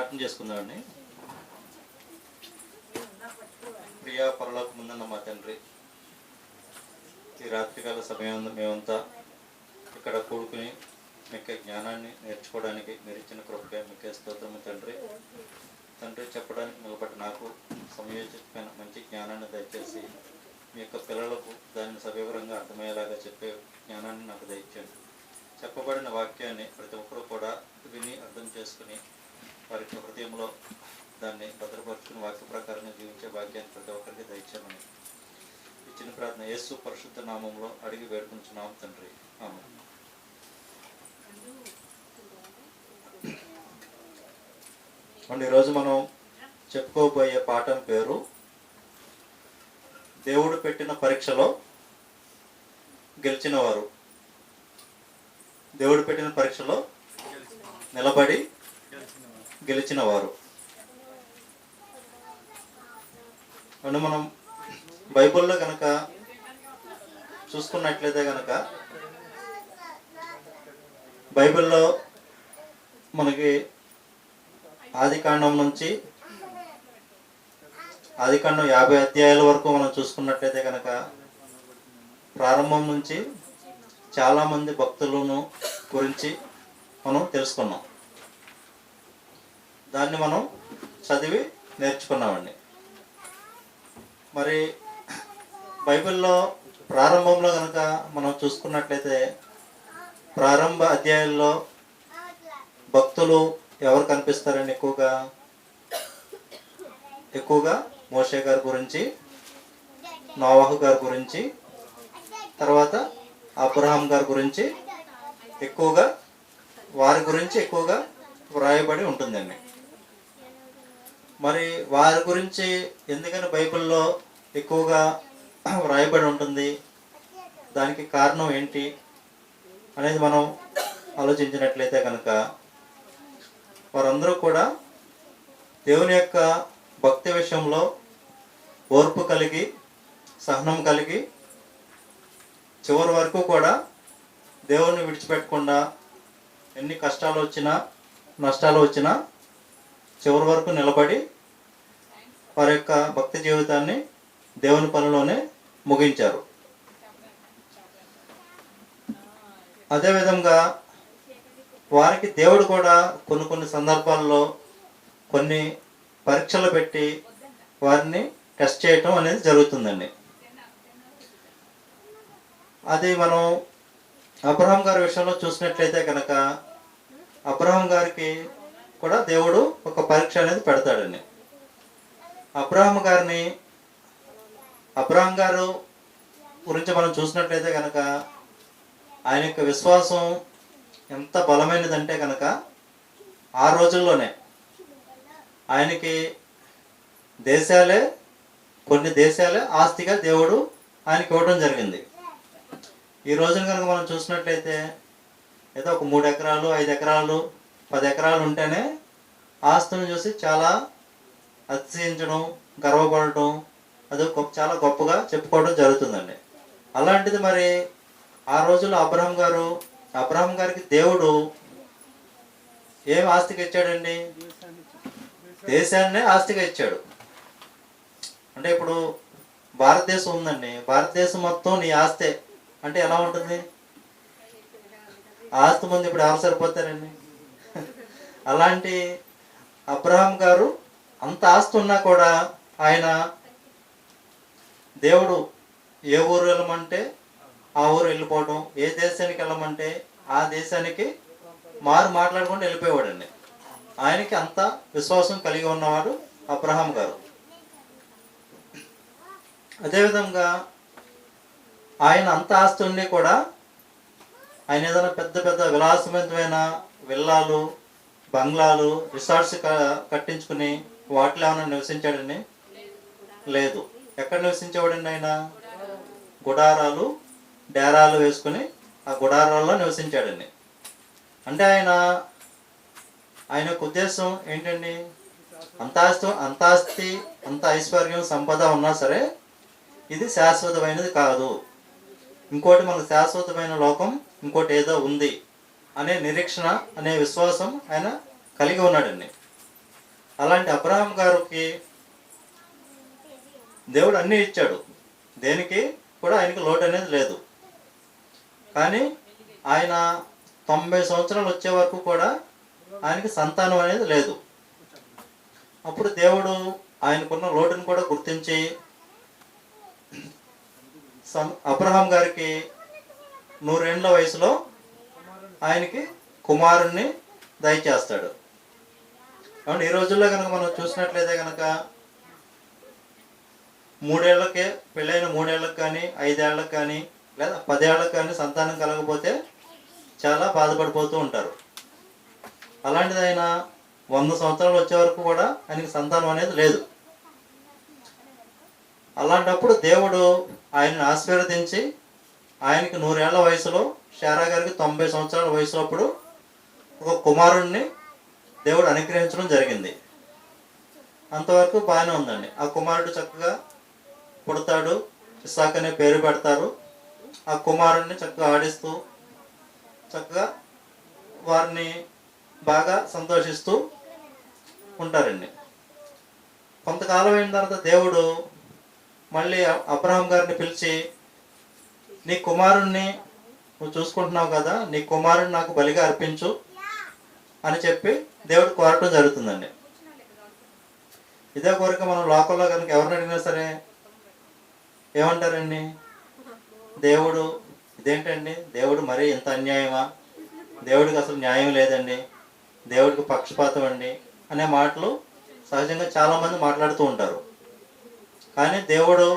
ప్రార్థన చేసుకుందామండి. ప్రియా పరలోక ముందున్న మా తండ్రి, ఈ రాత్రికాల సమయం మేమంతా ఇక్కడ కూడుకుని మీకు జ్ఞానాన్ని నేర్చుకోవడానికి మీరు ఇచ్చిన కృపగా మీకే స్తోత్రము తండ్రి. తండ్రి, చెప్పడానికి నిలబడి నాకు సమయోచితమైన మంచి జ్ఞానాన్ని దయచేసి మీ యొక్క పిల్లలకు దాన్ని సవివరంగా అర్థమయ్యేలాగా చెప్పే జ్ఞానాన్ని నాకు దయచేయండి. చెప్పబడిన వాక్యాన్ని ప్రతి ఒక్కరూ కూడా విని అర్థం చేసుకుని వారి యొక్క హృదయంలో దాన్ని భద్రపరుచుకుని వాక్య ప్రకారంగా జీవించే భాగ్యాన్ని ప్రతి ఒక్కరికి దయచేయమని ఇచ్చిన ప్రార్థన యేసు పరిశుద్ధ నామంలో అడిగి వేడుకుంటున్నాం తండ్రి, ఆమేన్. ఈరోజు మనం చెప్పుకోబోయే పాఠం పేరు దేవుడు పెట్టిన పరీక్షలో గెలిచిన వారు. దేవుడు పెట్టిన పరీక్షలో నిలబడి గెలిచిన వారు. అంటే మనం బైబిల్లో కనుక చూసుకున్నట్లయితే కనుక బైబిల్లో మనకి ఆదికాండం 50 అధ్యాయాల వరకు మనం చూసుకున్నట్లయితే కనుక ప్రారంభం నుంచి చాలామంది భక్తులను గురించి మనం తెలుసుకున్నాం. దాన్ని మనం చదివి నేర్చుకున్నామండి. మరి బైబిల్లో ప్రారంభంలో కనుక మనం చూసుకున్నట్లయితే ప్రారంభ అధ్యాయాల్లో భక్తులు ఎవరు కనిపిస్తారండి? ఎక్కువగా మోషే గారి గురించి, నోవాహు గారి గురించి, తర్వాత అబ్రహాం గారి గురించి వారి గురించి ఎక్కువగా వ్రాయబడి ఉంటుందండి. మరి వారి గురించి ఎందుకని బైబిల్లో ఎక్కువగా వ్రాయబడి ఉంటుంది, దానికి కారణం ఏంటి అనేది మనం ఆలోచించినట్లయితే కనుక వారందరూ కూడా దేవుని యొక్క భక్తి విషయంలో ఓర్పు కలిగి, సహనం కలిగి, చివరి వరకు కూడా దేవుణ్ణి విడిచిపెట్టకుండా ఎన్ని కష్టాలు వచ్చినా నష్టాలు వచ్చినా చివరి వరకు నిలబడి వారి యొక్క భక్తి జీవితాన్ని దేవుని పనిలోనే ముగించారు. అదేవిధంగా వారికి దేవుడు కూడా కొన్ని సందర్భాల్లో కొన్ని పరీక్షలు పెట్టి వారిని టెస్ట్ చేయటం అనేది జరుగుతుందండి. అది మనం అబ్రహాం గారి విషయంలో చూసినట్లయితే కనుక అబ్రహాం గారికి కూడా దేవుడు ఒక పరీక్ష అనేది పెడతాడండి. అబ్రహాం గారు గురించి మనం చూసినట్లయితే కనుక ఆయన యొక్క విశ్వాసం ఎంత బలమైనదంటే కనుక ఆ రోజుల్లోనే ఆయనకి కొన్ని దేశాలే ఆస్తిగా దేవుడు ఆయనకి ఇవ్వడం జరిగింది. ఈ రోజున కనుక మనం చూసినట్లయితే ఏదో ఒక 3 ఎకరాలు, 5 ఎకరాలు, 10 ఎకరాలు ఉంటేనే ఆస్తులను చూసి చాలా అతిశయించడం, గర్వపడటం, అది చాలా గొప్పగా చెప్పుకోవడం జరుగుతుందండి. అలాంటిది మరి ఆ రోజుల్లో అబ్రహాం గారికి దేవుడు ఏం ఆస్తిగా ఇచ్చాడండి? దేశాన్నే ఆస్తిగా ఇచ్చాడు. అంటే ఇప్పుడు భారతదేశం ఉందండి, భారతదేశం మొత్తం నీ ఆస్తే అంటే ఎలా ఉంటుంది? ఆస్తి ముందు ఇప్పుడు ఎవరు సరిపోతారండి? అలాంటి అబ్రహాం గారు అంత ఆస్తి ఉన్నా కూడా ఆయన దేవుడు ఏ ఊరు వెళ్ళమంటే ఆ ఊరు వెళ్ళిపోవడం, ఏ దేశానికి వెళ్ళమంటే ఆ దేశానికి మాట్లాడుకుంటూ వెళ్ళిపోయేవాడండి. ఆయనకి అంత విశ్వాసం కలిగి ఉన్నవాడు అబ్రహాం గారు. అదేవిధంగా ఆయన అంత ఆస్తి ఉండి కూడా ఆయన ఏదైనా పెద్ద విలాసవంతమైన విల్లాలు, బంగ్లాలు, రిసార్ట్స్ కట్టించుకుని వాటిలో ఏమైనా నివసించాడండి? లేదు. ఎక్కడ నివసించేవాడండి? ఆయన గుడారాలు, డేరాలు వేసుకుని ఆ గుడారాల్లో నివసించాడండి. అంటే ఆయన యొక్క ఉద్దేశం ఏంటండి? అంత ఆస్తి, అంత ఐశ్వర్యం, సంపద ఉన్నా సరే ఇది శాశ్వతమైనది కాదు, ఇంకోటి మనకు శాశ్వతమైన లోకం ఇంకోటి ఏదో ఉంది అనే నిరీక్షణ, అనే విశ్వాసం ఆయన కలిగి ఉన్నాడండి. దేవుడు అన్నీ ఇచ్చాడు, దేనికి కూడా ఆయనకి లోటు అనేది లేదు. కానీ ఆయన 90 సంవత్సరాలు వచ్చే వరకు కూడా ఆయనకి సంతానం అనేది లేదు. అప్పుడు దేవుడు ఆయనకున్న లోటుని కూడా గుర్తించి అబ్రహాం గారికి 100 ఏళ్ల వయసులో ఆయనకి కుమారుణ్ణి దయచేస్తాడు. కాబట్టి ఈ రోజుల్లో కనుక మనం చూసినట్లయితే కనుక 3 ఏళ్లకే పెళ్ళైన 3 ఏళ్ళకి కానీ 5 ఏళ్ళకి కానీ లేదా 10 ఏళ్ళకి కానీ సంతానం కలగకపోతే చాలా బాధపడిపోతూ ఉంటారు. అలాంటిది ఆయన 100 సంవత్సరాలు వచ్చే వరకు కూడా ఆయనకి సంతానం అనేది లేదు. అలాంటప్పుడు దేవుడు ఆయనను ఆశీర్వదించి ఆయనకి 100 ఏళ్ల వయసులో, శారా గారికి 90 సంవత్సరాల వయసులో అప్పుడు ఒక కుమారుణ్ణి దేవుడు అనుగ్రహించడం జరిగింది. అంతవరకు బాగానే ఉందండి. ఆ కుమారుడు చక్కగా పుడతాడు, ఇస్సాక్ అనే పేరు పెడతారు. ఆ కుమారుణ్ణి చక్కగా ఆడిస్తూ చక్కగా వారిని బాగా సంతోషిస్తూ ఉంటారండి. కొంతకాలం అయిన తర్వాత దేవుడు మళ్ళీ అబ్రహాం గారిని పిలిచి, నీ కుమారుణ్ణి నువ్వు చూసుకుంటున్నావు కదా, నీ కుమారుణ్ణి నాకు బలిగా అర్పించు అని చెప్పి దేవుడు కోరటం జరుగుతుందండి. ఇదే కోరిక మనం లోకంలో కనుక ఎవరిని అడిగినా సరే ఏమంటారండి, దేవుడు ఇదేంటండి, దేవుడు మరీ ఇంత అన్యాయమా, దేవుడికి అసలు న్యాయం లేదండి, దేవుడికి పక్షపాతం అండి అనే మాటలు సహజంగా చాలామంది మాట్లాడుతూ ఉంటారు. కానీ దేవుడు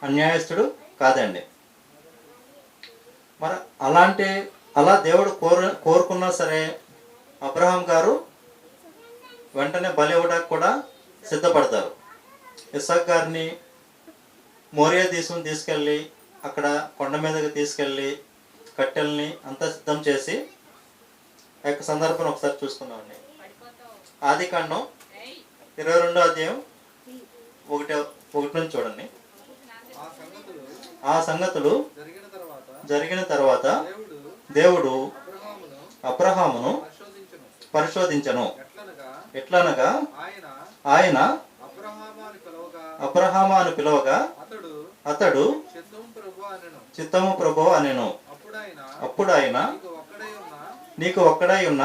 అన్యాయస్తుడు కాదండి. మరి అలా దేవుడు కోరుకున్నా సరే అబ్రహాం గారు వెంటనే బలి ఇవ్వడానికి కూడా సిద్ధపడతారు. ఇస్సాక్ గారిని మోరియా దేశం తీసుకెళ్ళి అక్కడ కొండ మీదకి తీసుకెళ్ళి కట్టెల్ని అంతా సిద్ధం చేసి ఆ యొక్క సందర్భం ఒకసారి చూసుకుందామండి. ఆదికాండం 22వ అధ్యాయం 1 నుంచి చూడండి. ఆ సంగతులు జరిగిన తర్వాత దేవుడు అబ్రహామును పరిశోధించను. ఎట్లనగా ఆయన అబ్రహాము అని పిలవగా అతడు చిత్తము ప్రభువా అనెను. అప్పుడు ఆయన నీకు ఒక్కడై ఉన్న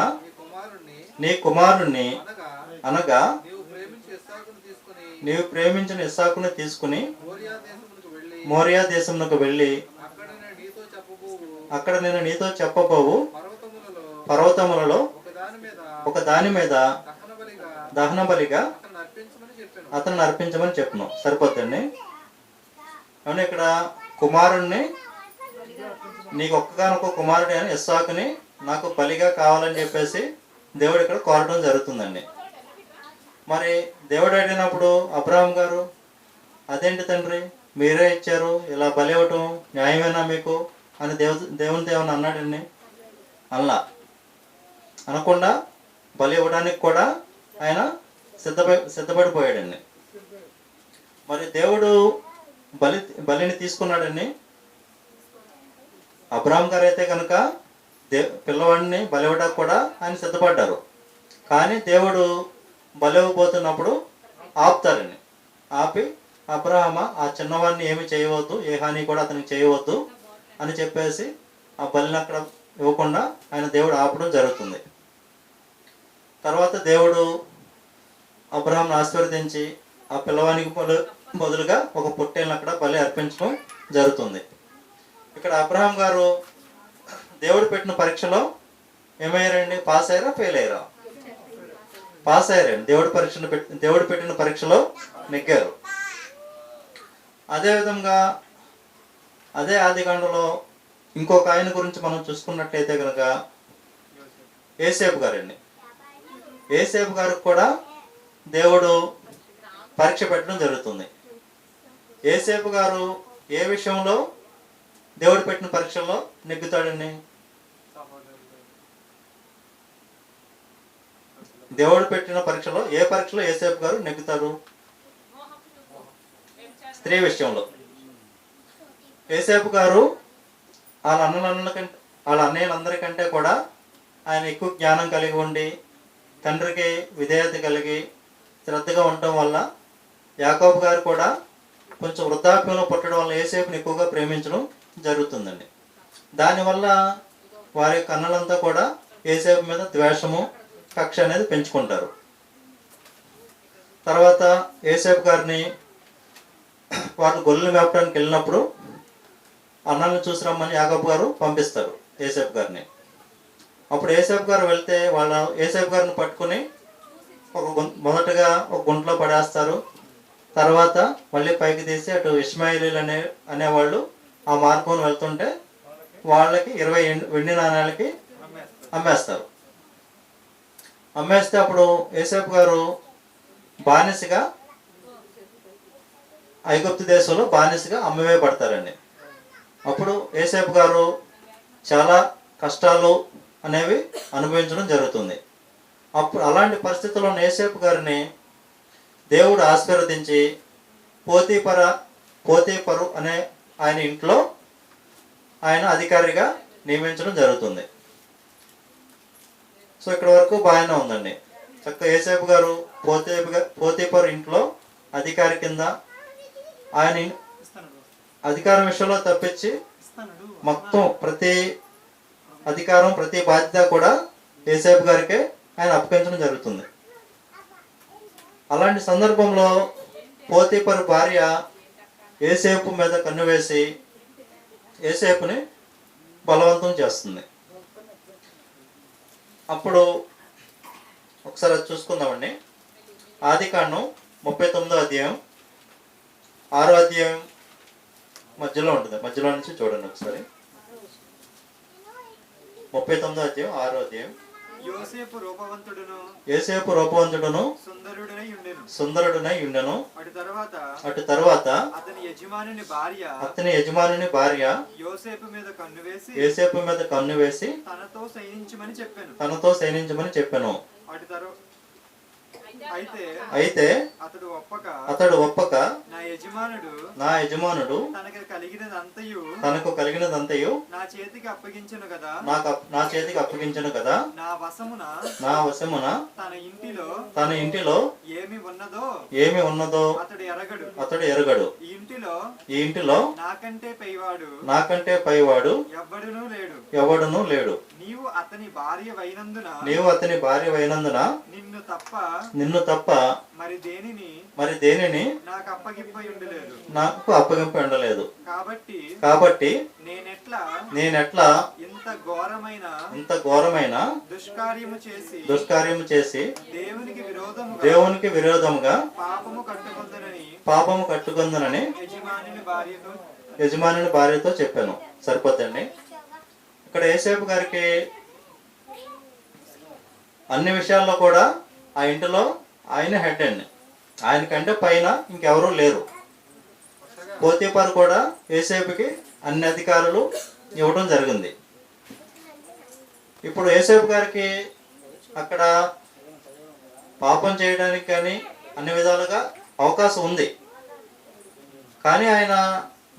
నీ కుమారుణ్ణి అనగా నీవు ప్రేమించిన ఇస్సాకును తీసుకుని మోరియా దేశమునకు వెళ్ళి అక్కడ నేను నీతో చెప్పబోవు పర్వతములలో ఒక దాని మీద దహన బలిగా అతను అర్పించమని చెప్పను. సరిపోతుంది. అవును, ఇక్కడ కుమారుణ్ణి, నీకు ఒక్కగానొక్క కుమారుడు అని ఇస్సాకుని నాకు బలిగా కావాలని చెప్పేసి దేవుడు ఇక్కడ కోరడం జరుగుతుందండి. మరి దేవుడు అడిగినప్పుడు అబ్రహాం గారు, అదేంటి తండ్రి మీరే ఇచ్చారు, ఇలా బలి ఇవ్వటం న్యాయమేనా మీకు అని దేవుని అన్నాడండి. అలా అనకుండా బలి ఇవ్వడానికి కూడా ఆయన సిద్ధపడిపోయాడండి. మరి దేవుడు బలిని తీసుకున్నాడండి. అబ్రహాం గారు అయితే కనుక పిల్లవాడిని బలి ఇవ్వడానికి కూడా ఆయన సిద్ధపడ్డారు. కానీ దేవుడు బలి ఇవ్వబోతున్నప్పుడు ఆపుతారండి. ఆపి అబ్రహామ ఆ చిన్నవాడిని ఏమి చేయవద్దు, ఏ హాని కూడా అతనికి చేయవద్దు అని చెప్పేసి ఆ బలిని అక్కడ ఇవ్వకుండా ఆయన దేవుడు ఆపడం జరుగుతుంది. తర్వాత దేవుడు అబ్రహాంను ఆశీర్వదించి ఆ పిల్లవానికి బదులుగా ఒక పొట్టేలను అక్కడ బలి అర్పించడం జరుగుతుంది. ఇక్కడ అబ్రహాం గారు దేవుడు పెట్టిన పరీక్షలో ఏమయ్యారండి? పాస్ అయ్యారా, ఫెయిల్ అయ్యారా? పాస్ అయ్యారండి. దేవుడు పెట్టిన పరీక్షలో నెగ్గారు. అదేవిధంగా అదే ఆదికాండలో ఇంకొక ఆయన గురించి మనం చూసుకున్నట్లయితే కనుక యోసేపు గారండి. యోసేపు గారికి కూడా దేవుడు పరీక్ష పెట్టడం జరుగుతుంది. యోసేపు గారు ఏ విషయంలో దేవుడు పెట్టిన పరీక్షల్లో నెగ్గుతాడండి? దేవుడు పెట్టిన పరీక్షలో ఏ పరీక్షలో యోసేపు గారు నెగ్గుతారు? స్త్రీ విషయంలో. యోసేపు గారు వాళ్ళ అన్నయ్యలందరికంటే కూడా ఆయన ఎక్కువ జ్ఞానం కలిగి ఉండి తండ్రికి విధేయత కలిగి శ్రద్ధగా ఉండటం వల్ల యాకోబు గారు కూడా కొంచెం వృద్ధాప్యంలో పుట్టడం వల్ల యోసేపుని ఎక్కువగా ప్రేమించడం జరుగుతుందండి. దానివల్ల వారి కన్నులంతా కూడా యోసేపు మీద ద్వేషము, కక్ష అనేది పెంచుకుంటారు. తర్వాత యోసేపు గారిని వాళ్ళు గొర్రెలు మేపడానికి వెళ్ళినప్పుడు అన్నల్ని చూసి రమ్మని యాకోబు గారు పంపిస్తారు యోసేపు గారిని. అప్పుడు యోసేపు గారు వెళ్తే వాళ్ళ యోసేపు గారిని పట్టుకుని మొదటగా ఒక గుంటలో పడేస్తారు. తర్వాత మళ్ళీ పైకి తీసి అటు ఇష్మాయిలీలు అనేవాళ్ళు ఆ మార్గం వెళ్తుంటే వాళ్ళకి 20 వెండి నాణ్యాలకి అమ్మేస్తారు. అమ్మేస్తే అప్పుడు యోసేపు గారు బానిసగా ఐగుప్తు దేశంలో బానిసగా అమ్మవేయబడతారండి. అప్పుడు యోసేపు గారు చాలా కష్టాలు అనేవి అనుభవించడం జరుగుతుంది. అప్పుడు అలాంటి పరిస్థితుల్లో ఉన్న యోసేపు గారిని దేవుడు ఆశీర్వదించి పోతీపరు అనే ఆయన ఇంట్లో ఆయన అధికారిగా నియమించడం జరుగుతుంది. సో ఇక్కడ వరకు బాగానే ఉందండి. చక్కగా యోసేపు గారు పోతీపరు ఇంట్లో అధికారి కింద ఆయన అధికారం విషయంలో తప్పించి మొత్తం ప్రతి అధికారం, ప్రతి బాధ్యత కూడా యోసేపు గారికే ఆయన అప్పగించడం జరుగుతుంది. అలాంటి సందర్భంలో పోతీపరు భార్య యోసేపు మీద కన్ను వేసి యోసేపుని బలవంతం చేస్తుంది. అప్పుడు ఒకసారి అది చూసుకుందామండి. ఆదికాండం 39వ అధ్యాయం 6వ అధ్యాయం మధ్యలో ఉంటుంది. మధ్యలో నుంచి చూడండి ఒకసారి. 39వ అధ్యాయం 6వ అధ్యాయం. యోసేపు రూపవంతుడును సుందరుడునై ఉండెను. అటు తర్వాత అతని యజమానుని భార్య యోసేపు మీద కన్ను వేసి తనతో సైనించమని చెప్పెను. అయితే అతడు ఒప్పక నా యజమానుడు తనకు కలిగినదంతయు నా చేతికి అప్పగించను కదా, నా వశమున తన ఇంటిలో ఏమి ఉన్నదో అతడు ఎరగడు. ఈ ఇంటిలో నాకంటే పైవాడు ఎవడునూ లేడు. నీవు అతని భార్యవైనందున నిన్ను తప్ప మరి దేనిని నాకు అప్పగింప ఉండలేదు. కాబట్టి నేనెట్లా ఇంత ఘోరమైన దుష్కార్యము చేసి దేవునికి విరోధముగా పాపము కట్టుకుందనని యజమానుని భార్యతో చెప్పాను. సరిపోతండి. ఇక్కడ యోసేపు గారికి అన్ని విషయాల్లో కూడా ఆ ఇంటిలో ఆయన హెడ్ అండి. ఆయనకంటే పైన ఇంకెవరూ లేరు. పోతీఫరు కూడా యోసేపుకి అన్ని అధికారులు ఇవ్వడం జరిగింది. ఇప్పుడు యోసేపు గారికి అక్కడ పాపం చేయడానికి కానీ అన్ని విధాలుగా అవకాశం ఉంది. కానీ ఆయన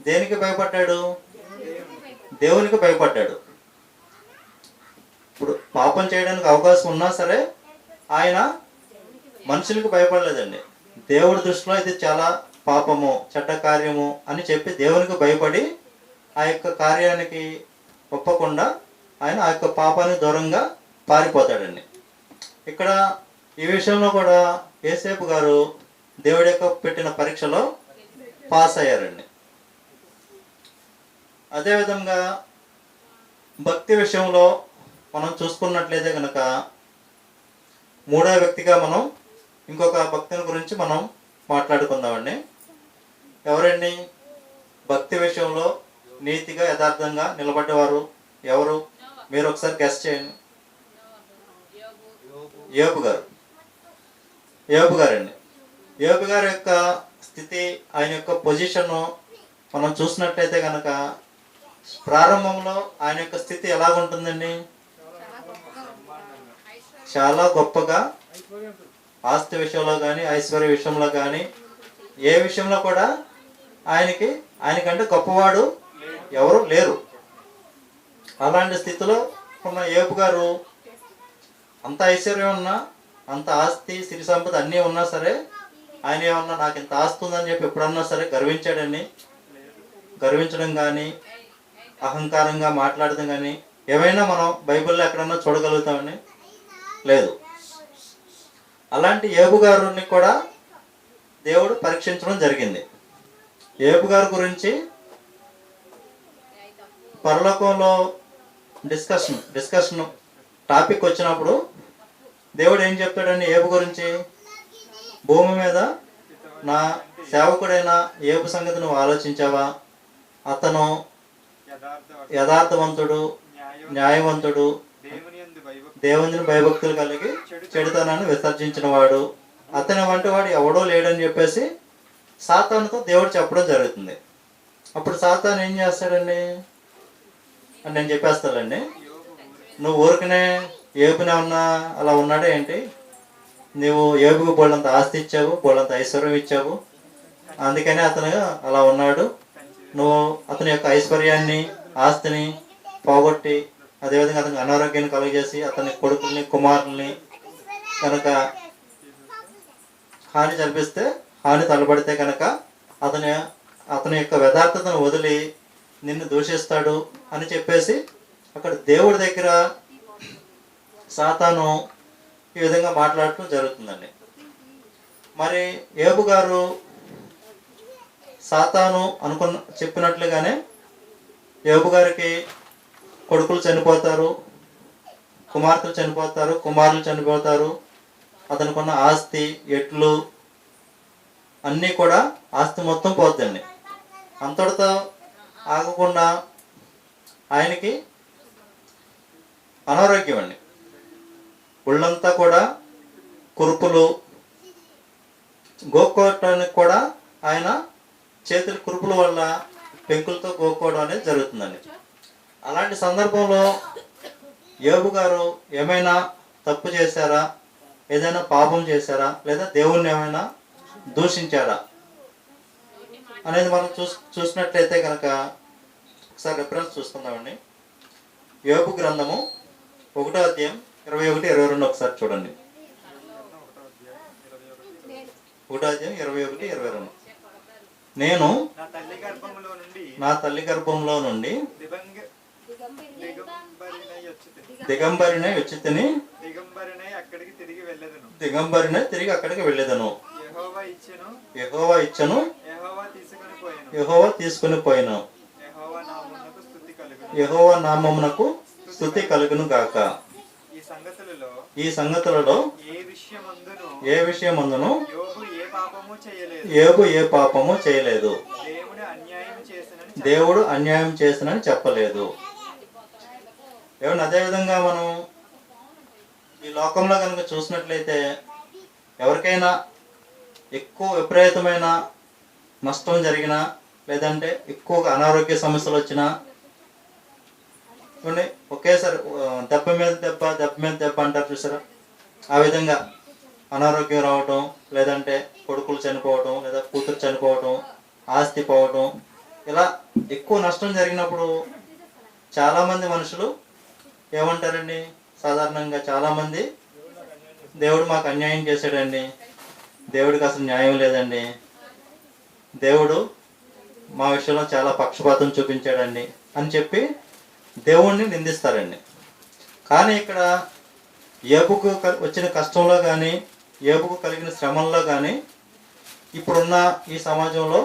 దేనికి భయపడ్డాడు? దేవునికి భయపడ్డాడు. ఇప్పుడు పాపం చేయడానికి అవకాశం ఉన్నా సరే ఆయన మనుషులకు భయపడలేదండి. దేవుడి దృష్టిలో ఇది చాలా పాపము, చెడ్డ కార్యము అని చెప్పి దేవునికి భయపడి ఆ యొక్క కార్యానికి ఒప్పకుండా ఆయన ఆ యొక్క పాపానికి దూరంగా పారిపోతాడండి. ఇక్కడ ఈ విషయంలో కూడా యోసేపు గారు దేవుడి యొక్క పెట్టిన పరీక్షలో పాస్ అయ్యారండి. అదేవిధంగా భక్తి విషయంలో మనం చూసుకున్నట్లయితే కనుక మూడో వ్యక్తిగా మనం ఇంకొక భక్తుని గురించి మనం మాట్లాడుకుందామండి. ఎవరండి? భక్తి విషయంలో నీతిగా యథార్థంగా నిలబడ్డవారు ఎవరు? మీరు ఒకసారి గెస్ చేయండి. యోబు గారండి. యోబు గారి యొక్క స్థితి, ఆయన యొక్క పొజిషన్ మనం చూసినట్లయితే కనుక ప్రారంభంలో ఆయన యొక్క స్థితి ఎలాగుంటుందండి? చాలా గొప్పగా, ఆస్తి విషయంలో కానీ ఐశ్వర్య విషయంలో కానీ ఏ విషయంలో కూడా ఆయనకంటే గొప్పవాడు ఎవరు లేరు. అలాంటి స్థితిలో ఉన్న యోబు గారు అంత ఐశ్వర్యం ఉన్నా, అంత ఆస్తి సిరి సంపద అన్నీ ఉన్నా సరే ఆయన ఏమన్నా నాకు ఇంత ఆస్తుందని చెప్పి ఎప్పుడన్నా సరే గర్వించాడని? గర్వించడం కానీ, అహంకారంగా మాట్లాడడం కానీ ఏమైనా మనం బైబిల్లో ఎక్కడన్నా చూడగలుగుతామని? లేదు. అలాంటి యోబు గారిని కూడా దేవుడు పరీక్షించడం జరిగింది. యోబు గారి గురించి పరలోకంలో డిస్కషన్ టాపిక్ వచ్చినప్పుడు దేవుడు ఏం చెప్తాడని యోబు గురించి? భూమి మీద నా సేవకుడైన యోబు సంగతి నువ్వు ఆలోచించావా? అతను యథార్థవంతుడు, న్యాయవంతుడు, దేవుని భయభక్తులు కలిగి చెడుతనాన్ని విసర్జించిన వాడు, అతని వంటి వాడు ఎవడో లేడని చెప్పేసి సాతానుతో దేవుడు చెప్పడం జరుగుతుంది. అప్పుడు సాతాను ఏం చేస్తాడండి అని నేను చెప్పేస్తానండి, నువ్వు ఊరికనే ఏబునే ఉన్నా అలా ఉన్నాడే ఏంటి? నువ్వు ఏబుకు బోళ్ళంత ఆస్తి ఇచ్చావు, బోళ్ళంత ఐశ్వర్యం ఇచ్చావు, అందుకనే అతను అలా ఉన్నాడు. నువ్వు అతని యొక్క ఐశ్వర్యాన్ని, ఆస్తిని పోగొట్టి అదేవిధంగా అతనికి అనారోగ్యాన్ని కలుగజేసి అతని కొడుకుల్ని, కుమారుల్ని కనుక హాని జరిపిస్తే, హాని తలబడితే కనుక అతని యొక్క యథార్థతను వదిలి నిన్ను దూషిస్తాడు అని చెప్పేసి అక్కడ దేవుడి దగ్గర సాతాను ఈ విధంగా మాట్లాడటం జరుగుతుందండి. మరి యోబు గారు సాతాను చెప్పినట్లుగానే యోబు గారికి కొడుకులు చనిపోతారు, కుమార్తెలు చనిపోతారు, కుమారులు చనిపోతారు, అతనికున్న ఆస్తి, ఎట్లు అన్నీ కూడా ఆస్తి మొత్తం పోతుందండి. అంతటితో ఆగకుండా ఆయనకి అనారోగ్యం అండి. ఒళ్ళంతా కూడా కురుపులు, గోక్కోవటానికి కూడా ఆయన చేతుల కురుపుల వల్ల పెంకులతో గోక్కోవడం అనేది జరుగుతుందండి. అలాంటి సందర్భంలో యోబు గారు ఏమైనా తప్పు చేశారా, ఏదైనా పాపం చేశారా, లేదా దేవుణ్ణి ఏమైనా దూషించారా అనేది మనం చూసినట్లయితే కనుక ఒకసారి రిఫరెన్స్ చూసుకుందామండి. యోబు గ్రంథము 1వ అధ్యాయం 21, 22 ఒకసారి చూడండి. 1వ అధ్యాయం 21, 22. నేను నా తల్లి గర్భంలో నుండి దిగంబరినై వచ్చి తిని దిగంబరినై తిరిగి అక్కడికి వెళ్ళేదను. యెహోవా ఇచ్చెను, యెహోవా తీసుకుని పోయిను. యెహోవా నామమునకు స్తుతి కలుగును గాక. ఈ సంగతులలో ఏ విషయమందును యోబు ఏ పాపము చేయలేదు, దేవుడు అన్యాయం చేసినని చెప్పలేదు. ఏమన్నా అదేవిధంగా మనం ఈ లోకంలో కనుక చూసినట్లయితే ఎవరికైనా ఎక్కువ విపరీతమైన నష్టం జరిగినా, లేదంటే ఎక్కువగా అనారోగ్య సమస్యలు వచ్చినా, ఒకేసారి దెబ్బ మీద దెబ్బ, దెబ్బ మీద దెబ్బ అంటారు చూసారా, ఆ విధంగా అనారోగ్యం రావటం, లేదంటే కొడుకులు చనిపోవటం, లేదా కూతురు చనిపోవటం, ఆస్తి పోవటం, ఇలా ఎక్కువ నష్టం జరిగినప్పుడు చాలామంది మనుషులు ఏమంటారండి? సాధారణంగా చాలామంది దేవుడు మాకు అన్యాయం చేశాడండి, దేవుడికి అసలు న్యాయం లేదండి, దేవుడు మా విషయంలో చాలా పక్షపాతం చూపించాడండి అని చెప్పి దేవుణ్ణి నిందిస్తారండి. కానీ ఇక్కడ యోబుకు వచ్చిన కష్టంలో కానీ, యోబుకు కలిగిన శ్రమల్లో కానీ ఇప్పుడున్న ఈ సమాజంలో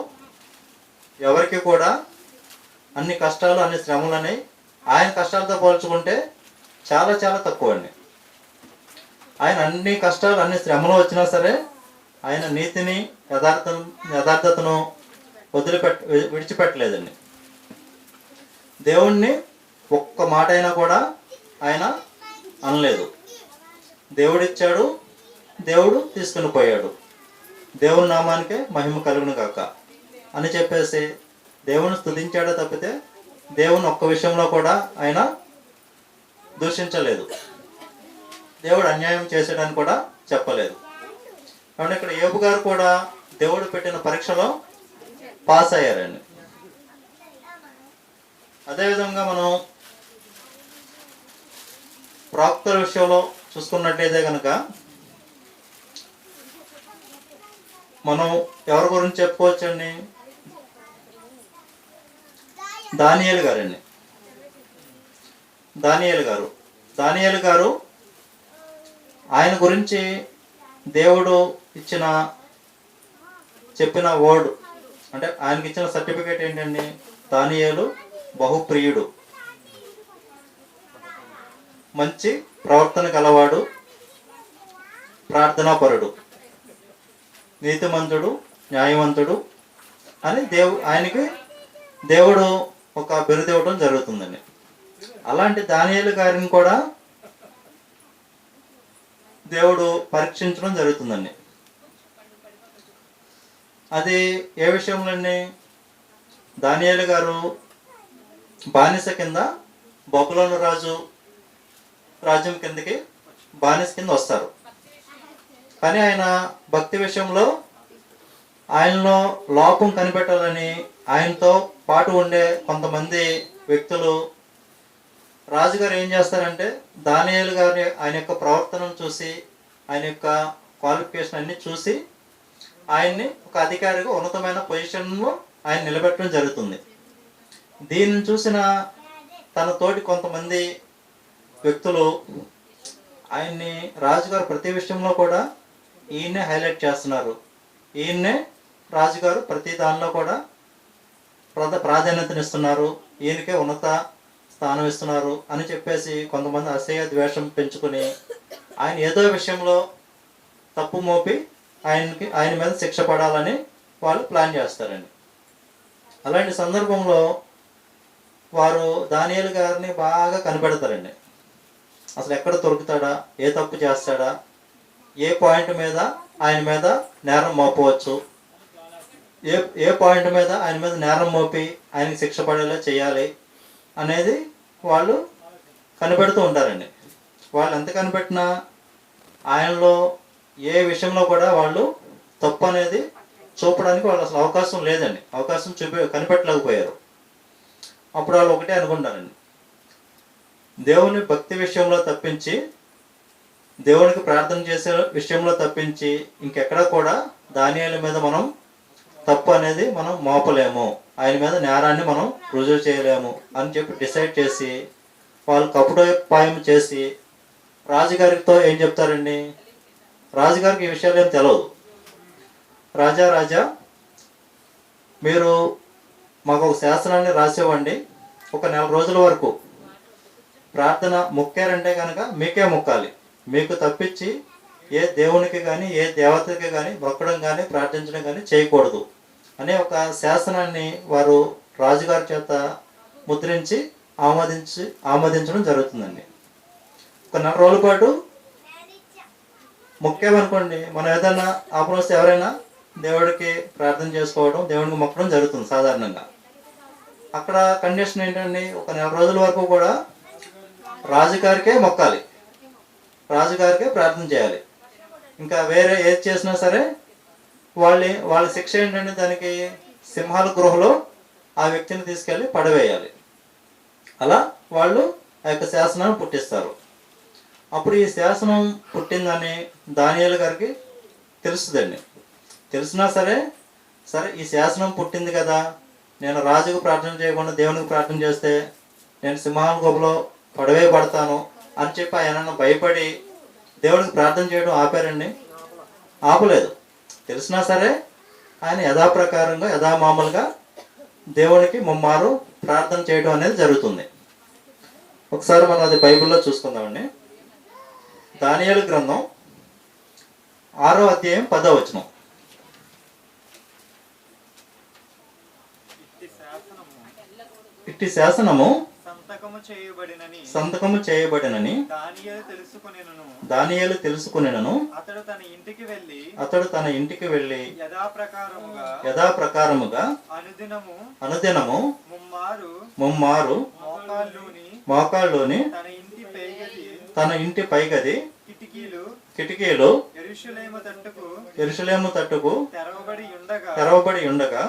ఎవరికి కూడా అన్ని కష్టాలు, అన్ని శ్రమలని ఆయన కష్టాలతో పోల్చుకుంటే చాలా చాలా తక్కువ అండి. ఆయన అన్ని కష్టాలు, అన్ని శ్రమలు వచ్చినా సరే ఆయన నీతిని, యథార్థతను విడిచిపెట్టలేదండి. దేవుణ్ణి ఒక్క మాట అయినా కూడా ఆయన అనలేదు. దేవుడిచ్చాడు, దేవుడు తీసుకుని పోయాడు, దేవుని నామానికే మహిమ కలుగును గాక అని చెప్పేసి దేవుని స్తుతించాడే తప్పితే దేవుని ఒక్క విషయంలో కూడా ఆయన దూషించలేదు, దేవుడు అన్యాయం చేసాడని కూడా చెప్పలేదు. కాబట్టి ఇక్కడ యోబు గారు కూడా దేవుడు పెట్టిన పరీక్షలో పాస్ అయ్యారండి. అదేవిధంగా మనం ప్రాక్తల విషయంలో చూసుకున్నట్లయితే కనుక మనం ఎవరి గురించి చెప్పుకోవచ్చండి? దానియేలు గారండి. దానియేలు గారు ఆయన గురించి దేవుడు చెప్పిన వర్డ్ అంటే ఆయనకి ఇచ్చిన సర్టిఫికేట్ ఏంటండి? దానియేలు బహుప్రియుడు, మంచి ప్రవర్తన గలవాడు, ప్రార్థనాపరుడు, నీతిమంతుడు, న్యాయవంతుడు అని ఆయనకి దేవుడు ఒక బిరుదు ఇవ్వడం జరుగుతుందండి. అలాంటి దానియేలు గారిని కూడా దేవుడు పరీక్షించడం జరుగుతుందండి. అది ఏ విషయంలో అండి? దానియేలు గారు బానిస కింద బబులోను రాజ్యం కిందకి బానిస కింద వస్తారు. కానీ ఆయన భక్తి విషయంలో ఆయనలో లోపం కనిపెట్టాలని ఆయనతో పాటు ఉండే కొంతమంది వ్యక్తులు రాజుగారు ఏం చేస్తారంటే దానియేలు గారి ఆయన యొక్క ప్రవర్తనను చూసి, ఆయన యొక్క క్వాలిఫికేషన్ అన్ని చూసి ఆయన్ని ఒక అధికారిగా ఉన్నతమైన పొజిషన్లో ఆయన నిలబెట్టడం జరుగుతుంది. దీన్ని చూసిన తన తోటి కొంతమంది వ్యక్తులు ఆయన్ని రాజుగారు ప్రతి విషయంలో కూడా ఈయన్నే హైలైట్ చేస్తున్నారు, ఈయన్నే రాజుగారు ప్రతి దానిలో కూడా ప్రాధాన్యతనిస్తున్నారు, ఈయనకే ఉన్నత స్థానం ఇస్తున్నారు అని చెప్పేసి కొంతమంది అసహ్య ద్వేషం పెంచుకుని ఆయన ఏదో విషయంలో తప్పు మోపి ఆయన మీద శిక్ష పడాలని వాళ్ళు ప్లాన్ చేస్తారండి. అలాంటి సందర్భంలో వారు దానియేలు గారిని బాగా కనిపెడతారండి. అసలు ఎక్కడ దొరుకుతాడా, ఏ తప్పు చేస్తాడా, ఏ పాయింట్ మీద ఆయన మీద నేరం మోపవచ్చు, ఏ పాయింట్ మీద ఆయన మీద నేరం మోపి ఆయనకి శిక్ష పడేలా చేయాలి అనేది వాళ్ళు కనిపెడుతూ ఉంటారండి. వాళ్ళు ఎంత కనిపెట్టినా ఆయనలో ఏ విషయంలో కూడా వాళ్ళు తప్పు అనేది చూపడానికి వాళ్ళు అసలు అవకాశం లేదండి, అవకాశం కనిపెట్టలేకపోయారు. అప్పుడు వాళ్ళు ఒకటే అనుకుంటారండి, దేవుని భక్తి విషయంలో తప్పించి, దేవునికి ప్రార్థన చేసే విషయంలో తప్పించి ఇంకెక్కడా కూడా దానియేలు మీద మనం తప్పు అనేది మనం మోపలేము, ఆయన మీద నేరాన్ని మనం రుజువు చేయలేము అని చెప్పి డిసైడ్ చేసి వాళ్ళు కపటోపాయం చేసి రాజుగారితో ఏం చెప్తారండి? రాజుగారికి ఈ విషయాలు ఏం తెలియదు. రాజా మీరు మాకు ఒక శాసనాన్ని రాసివ్వండి, ఒక 4 రోజుల వరకు ప్రార్థన మొక్కారంటే కనుక మీకే మొక్కాలి, మీకు తప్పించి ఏ దేవునికి కానీ ఏ దేవతకి కానీ మొక్కడం కానీ ప్రార్థించడం కానీ చేయకూడదు అనే ఒక శాసనాన్ని వారు రాజుగారి చేత ముద్రించి ఆమోదించడం జరుగుతుందండి. ఒక 4 రోజుల పాటు మొక్కేమనుకోండి, మనం ఏదైనా ఆపణ వస్తే ఎవరైనా దేవుడికి ప్రార్థన చేసుకోవడం, దేవుడికి మొక్కడం జరుగుతుంది సాధారణంగా. అక్కడ కండిషన్ ఏంటండి? ఒక 4 రోజుల వరకు కూడా రాజుగారికే మొక్కాలి, రాజుగారికే ప్రార్థన చేయాలి. ఇంకా వేరే ఏది చేసినా సరే వాళ్ళ శిక్ష ఏంటంటే దానికి సింహాల గృహలో ఆ వ్యక్తిని తీసుకెళ్ళి పడవేయాలి. అలా వాళ్ళు ఆ యొక్క శాసనాన్ని పుట్టిస్తారు. అప్పుడు ఈ శాసనం పుట్టిందని దానియేలు గారికి తెలుస్తుందండి. తెలిసినా సరే ఈ శాసనం పుట్టింది కదా, నేను రాజుకు ప్రార్థన చేయకుండా దేవునికి ప్రార్థన చేస్తే నేను సింహాల గుహలో పడతాను అని చెప్పి ఆయన భయపడి దేవుడికి ప్రార్థన చేయడం ఆపారండి? ఆపలేదు. తెలిసినా సరే ఆయన యథాప్రకారంగా యథామామూలుగా దేవునికి ముమ్మారు ప్రార్థన చేయడం అనేది జరుగుతుంది. ఒకసారి మనం అది బైబిల్లో చూసుకుందామండి. దానియేలు గ్రంథం 6వ అధ్యాయం 10వ వచనం. ఇట్టి శాసనము సంతకము చేయబడినని దానియేలు తెలుసుకొనెను. అతడు తన ఇంటికి వెళ్ళి యథాప్రకారముగా అనుదినము ముమ్మారు మోకాళ్ళలోని తన ఇంటి పైగది కిటికీలు యెరూషలేము తట్టుకు తెరవబడి ఉండగా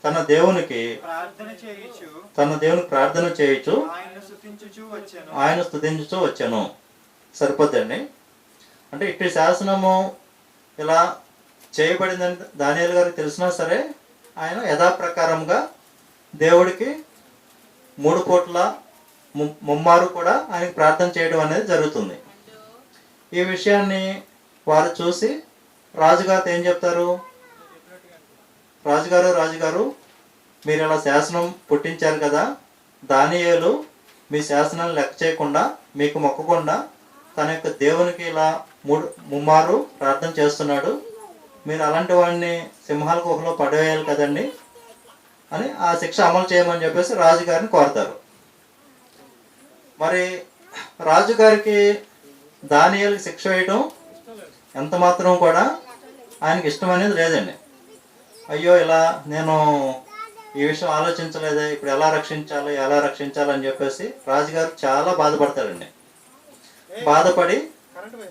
తన దేవునికి ప్రార్థన చేయుచు ఆయన స్తుతించుచు వచ్చెను. సరిపోద్దండి. అంటే ఇట్టి శాసనము ఇలా చేయబడిందని దానియేలు గారికి తెలిసినా సరే ఆయన యథాప్రకారంగా దేవుడికి 3 పూట్ల ముమ్మారు కూడా ఆయనకి ప్రార్థన చేయడం అనేది జరుగుతుంది. ఈ విషయాన్ని వారు చూసి రాజుగారితో ఏం చెప్తారు, రాజుగారు మీరు ఇలా శాసనం పుట్టించారు కదా, దానియేలు మీ శాసనాన్ని లెక్క చేయకుండా మీకు మొక్కకుండా తన యొక్క దేవునికి ఇలా ముమ్మారు ప్రార్థన చేస్తున్నాడు, మీరు అలాంటి వాడిని సింహాల గుహలో పడవేయాలి కదండి అని ఆ శిక్ష అమలు చేయమని చెప్పేసి రాజుగారిని కోరతారు. మరి రాజుగారికి దానియేలుకి శిక్ష వేయడం ఎంత మాత్రం కూడా ఆయనకి ఇష్టం అనేది లేదండి. అయ్యో ఇలా నేను ఈ విషయం ఆలోచించలేదే, ఇప్పుడు ఎలా రక్షించాలని చెప్పేసి రాజుగారు చాలా బాధపడతాడండి.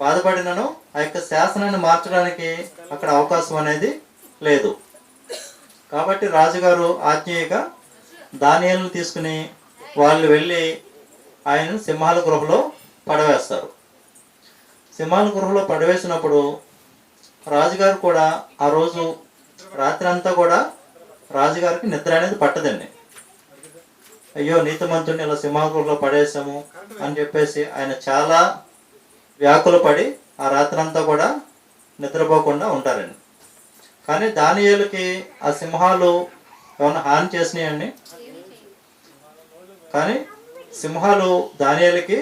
బాధపడినను ఆ యొక్క శాసనాన్ని మార్చడానికి అక్కడ అవకాశం అనేది లేదు. కాబట్టి రాజుగారు ఆజ్ఞేయంగా దానియేలును తీసుకుని వాళ్ళు వెళ్ళి ఆయనను సింహాల గృహలో పడవేస్తారు. సింహాల గృహలో పడవేసినప్పుడు రాజుగారు కూడా ఆ రోజు రాత్రి అంతా కూడా రాజుగారికి నిద్ర అనేది పట్టదండి. అయ్యో నీతిమంతుడిని ఇలా సింహాల గృహలో పడేసాము అని చెప్పేసి ఆయన చాలా వ్యాకులు పడి ఆ రాత్రి అంతా కూడా నిద్రపోకుండా ఉంటారండి. కానీ దానియేలుకి ఆ సింహాలు ఏమైనా హాని చేసినాయండి, కానీ సింహాలు దానియేలుకి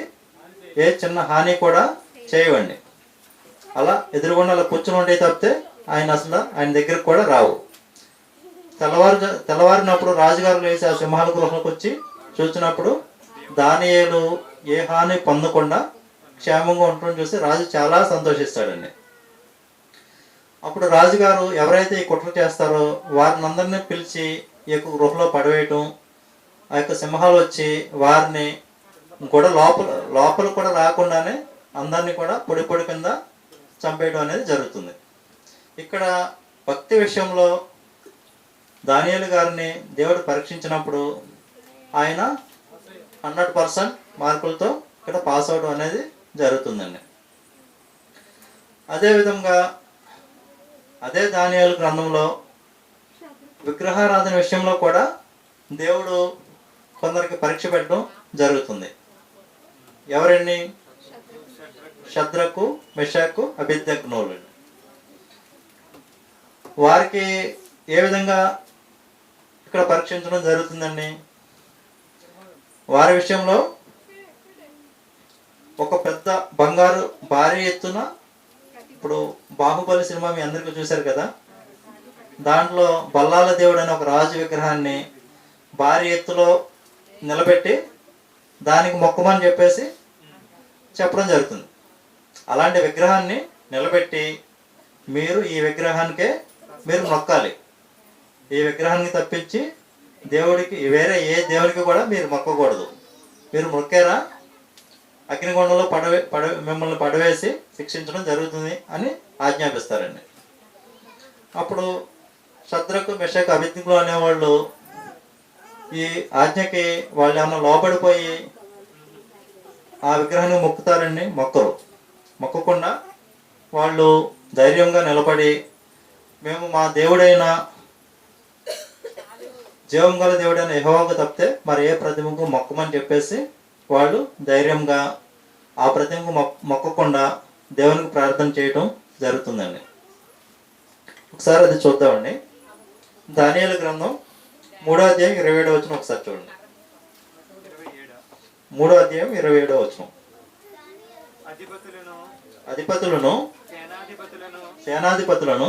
ఏ చిన్న హాని కూడా చేయవండి. అలా ఎదురుగుండా అలా కూర్చుని ఉండే తప్పితే ఆయన దగ్గరకు కూడా రావు. తెల్లవారినప్పుడు రాజుగారు లేచి ఆ సింహాల గృహంలోకి వచ్చి చూసినప్పుడు దానియేలు ఏ హాని పొందకుండా క్షేమంగా ఉండటం చూసి రాజు చాలా సంతోషిస్తాడండి. అప్పుడు రాజుగారు ఎవరైతే ఈ కుట్ర చేస్తారో వారిని అందరినీ పిలిచి ఈ యొక్క గృహలో పడవేయటం, ఆ యొక్క సింహాలు వచ్చి వారిని కూడా లోపల కూడా రాకుండానే అందరినీ కూడా పొడి కింద చంపేయడం అనేది జరుగుతుంది. ఇక్కడ భక్తి విషయంలో దానియేలు గారిని దేవుడు పరీక్షించినప్పుడు ఆయన 100% మార్కులతో ఇక్కడ పాస్ అవడం అనేది జరుగుతుందండి. అదేవిధంగా అదే దానియేలు గ్రంథంలో విగ్రహారాధన విషయంలో కూడా దేవుడు కొందరికి పరీక్ష పెట్టడం జరుగుతుంది. ఎవరండి? షద్రకు, మెషాకు, అబేద్నెగోలు. వారికి ఏ విధంగా ఇక్కడ పరీక్షించడం జరుగుతుందండి? వారి విషయంలో ఒక పెద్ద బంగారు భారీ ఎత్తున, ఇప్పుడు బాహుబలి సినిమా మీ అందరికీ చూశారు కదా, దాంట్లో బల్లాల దేవుడు అనే ఒక రాజు విగ్రహాన్ని భారీ ఎత్తులో నిలబెట్టి దానికి మొక్కమని చెప్పేసి చెప్పడం జరుగుతుంది. అలాంటి విగ్రహాన్ని నిలబెట్టి మీరు ఈ విగ్రహానికే మీరు మొక్కాలి, ఈ విగ్రహానికి తప్పించి దేవుడికి వేరే ఏ దేవుడికి కూడా మీరు మొక్కకూడదు, మీరు మొక్కారా అగ్నిగుండంలో మిమ్మల్ని పడవేసి శిక్షించడం జరుగుతుంది అని ఆజ్ఞాపిస్తారండి. అప్పుడు షద్రకు, మెషకు, అబేద్నెగోలు అనేవాళ్ళు ఈ ఆజ్ఞకి వాళ్ళు ఏమన్నా లోపడిపోయి ఆ విగ్రహాన్ని మొక్కుతారండి? మొక్కకుండా వాళ్ళు ధైర్యంగా నిలబడి మేము మా దేవుడైన జీవం గల దేవుడైన యెహోవాకు తప్పితే మరి ఏ ప్రతిమకు మొక్కమని చెప్పేసి వాళ్ళు ధైర్యంగా ఆ ప్రతిమకు మొక్కకుండా దేవునికి ప్రార్థన చేయడం జరుగుతుందండి. ఒకసారి అది చూద్దామండి. దానియేలు గ్రంథం 3వ అధ్యాయం 27వ వచనం ఒకసారి చూడండి. 3వ అధ్యాయం 27వ వచనం. అధిపతులను సేనాధిపతులను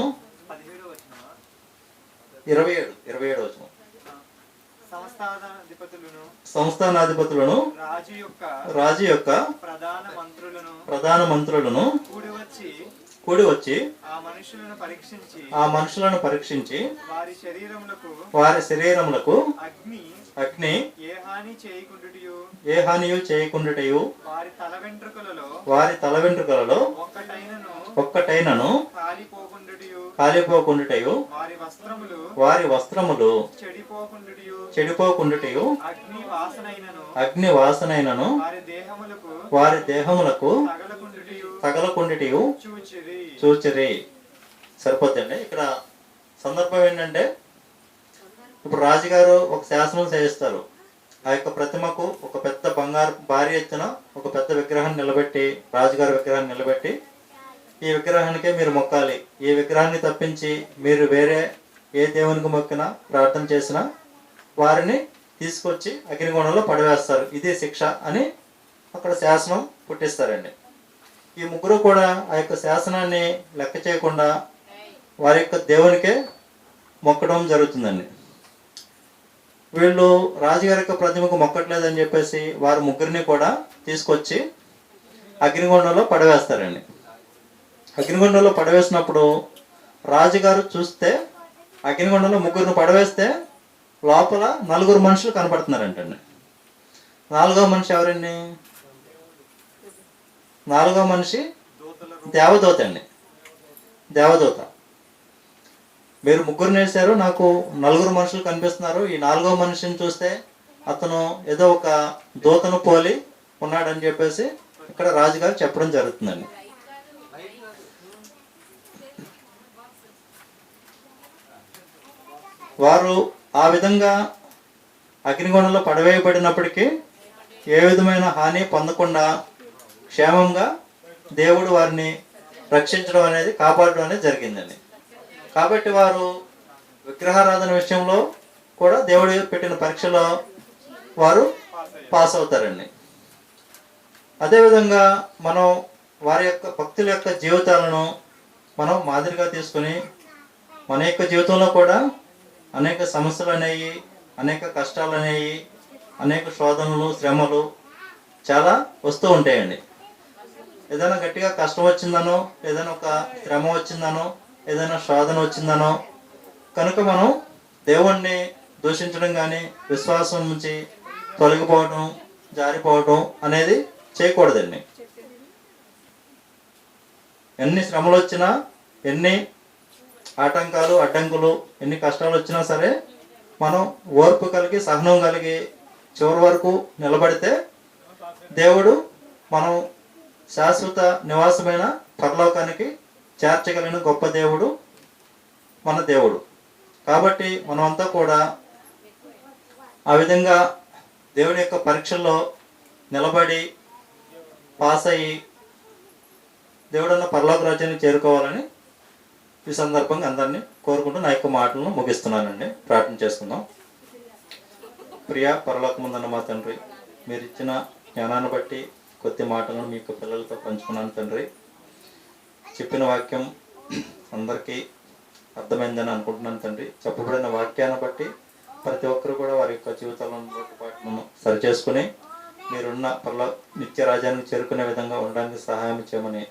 27వ వచనం. సంస్థానాధిపతులను రాజు యొక్క ప్రధాన మంత్రులను కూడి వచ్చి ఆ మనుషులను పరీక్షించి వారి శరీరములకు అగ్ని ఏ హానియు చేయకుండుటయు వారి తల వెంట్రుకలలో ఒక్కటైనను కాలిపోకుండుటయు వారి వస్త్రములు చెడిపోకుండుటయు అగ్ని వాసనైనను వారి దేహములకు తగలకుండుటయు చూచిరి. సరిపోద్దండి. ఇక్కడ సందర్భం ఏంటంటే, ఇప్పుడు రాజుగారు ఒక శాసనం చేయిస్తారు. ఆ యొక్క ప్రతిమకు ఒక పెద్ద బంగారు భారీ ఎత్తున ఒక పెద్ద విగ్రహాన్ని నిలబెట్టి, రాజుగారి విగ్రహాన్ని నిలబెట్టి, ఈ విగ్రహానికే మీరు మొక్కాలి, ఈ విగ్రహాన్ని తప్పించి మీరు వేరే ఏ దేవునికి మొక్కినా ప్రార్థన చేసినా వారిని తీసుకొచ్చి అగ్నిగుండంలో పడివేస్తారు, ఇదే శిక్ష అని అక్కడ శాసనం పుట్టిస్తారండి. ఈ ముగ్గురు కూడా ఆ యొక్క శాసనాన్ని లెక్క చేయకుండా వారి యొక్క దేవునికే మొక్కడం జరుగుతుందండి. వీళ్ళు రాజుగారి యొక్క ప్రతిమకు మొక్కట్లేదని చెప్పేసి వారు ముగ్గురిని కూడా తీసుకొచ్చి అగ్నిగుండంలో పడవేస్తారండి. అగ్నిగుండంలో పడవేసినప్పుడు రాజుగారు చూస్తే అగ్నిగుండంలో ముగ్గురిని పడవేస్తే లోపల 4 మనుషులు కనపడుతున్నారంటండి. 4వ మనిషి ఎవరండి? 4వ మనిషి దేవదూత అండి. దేవదూత. మీరు ముగ్గురు వేశారు, నాకు 4 మనుషులు కనిపిస్తున్నారు. ఈ 4వ మనిషిని చూస్తే అతను ఏదో ఒక దూతను పోలి ఉన్నాడని చెప్పేసి ఇక్కడ రాజుగారు చెప్పడం జరుగుతుందండి. వారు ఆ విధంగా అగ్నిగుండంలో పడవేయబడినప్పటికీ ఏ విధమైన హాని పొందకుండా క్షేమంగా దేవుడు వారిని రక్షించడం అనేది, కాపాడడం అనేది జరిగిందండి. కాబట్టి వారు విగ్రహారాధన విషయంలో కూడా దేవుడు పెట్టిన పరీక్షలో వారు పాస్ అవుతారండి. అదేవిధంగా మనం వారి యొక్క భక్తుల యొక్క జీవితాలను మనం మాదిరిగా తీసుకుని మన యొక్క జీవితంలో కూడా అనేక సమస్యలు అనేవి, అనేక కష్టాలు అనేవి, అనేక శోధనలు, శ్రమలు చాలా వస్తూ ఉంటాయండి. ఏదైనా గట్టిగా కష్టం వచ్చిందనో, ఏదైనా ఒక శ్రమ వచ్చిందనో, ఏదైనా శోధన వచ్చిందనో కనుక మనం దేవుణ్ణి దూషించడం కానీ, విశ్వాసం నుంచి తొలగిపోవడం, జారిపోవడం అనేది చేయకూడదండి. ఎన్ని శ్రమలు వచ్చినా, ఎన్ని ఆటంకాలు, అడ్డంకులు, ఎన్ని కష్టాలు వచ్చినా సరే మనం ఓర్పు కలిగి, సహనం కలిగి చివరి వరకు నిలబడితే దేవుడు మనం శాశ్వత నివాసమైన పరలోకానికి చేర్చగలిగిన గొప్ప దేవుడు మన దేవుడు. కాబట్టి మనమంతా కూడా ఆ విధంగా దేవుని యొక్క పరీక్షల్లో నిలబడి పాస్ అయ్యి దేవుడన్న పరలోక రాజ్యాన్ని చేరుకోవాలని ఈ సందర్భంగా అందరినీ కోరుకుంటూ నా యొక్క మాటలను ముగిస్తున్నానండి. ప్రార్థన చేసుకుందాం. ప్రియ పరలోకమందున్న మా తండ్రి, మీరు ఇచ్చిన జ్ఞానాన్ని బట్టి కొద్ది మాటలను మీ యొక్క పిల్లలతో పంచుకున్నాను తండ్రి. చెప్పిన వాక్యం అందరికీ అర్థమైందని అనుకుంటున్నాను తండ్రి. చెప్పబడిన వాక్యాన్ని బట్టి ప్రతి ఒక్కరు కూడా వారి యొక్క జీవితాలను పాటును సరిచేసుకుని మీరున్న నిత్య రాజ్యానికి చేరుకునే విధంగా ఉండడానికి సహాయం చేయమని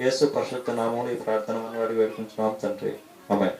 యేసు పరిశుద్ధ నామములో ఈ ప్రార్థన అడిగి వేడుకుంటున్నాం తండ్రి. ఆమేన్.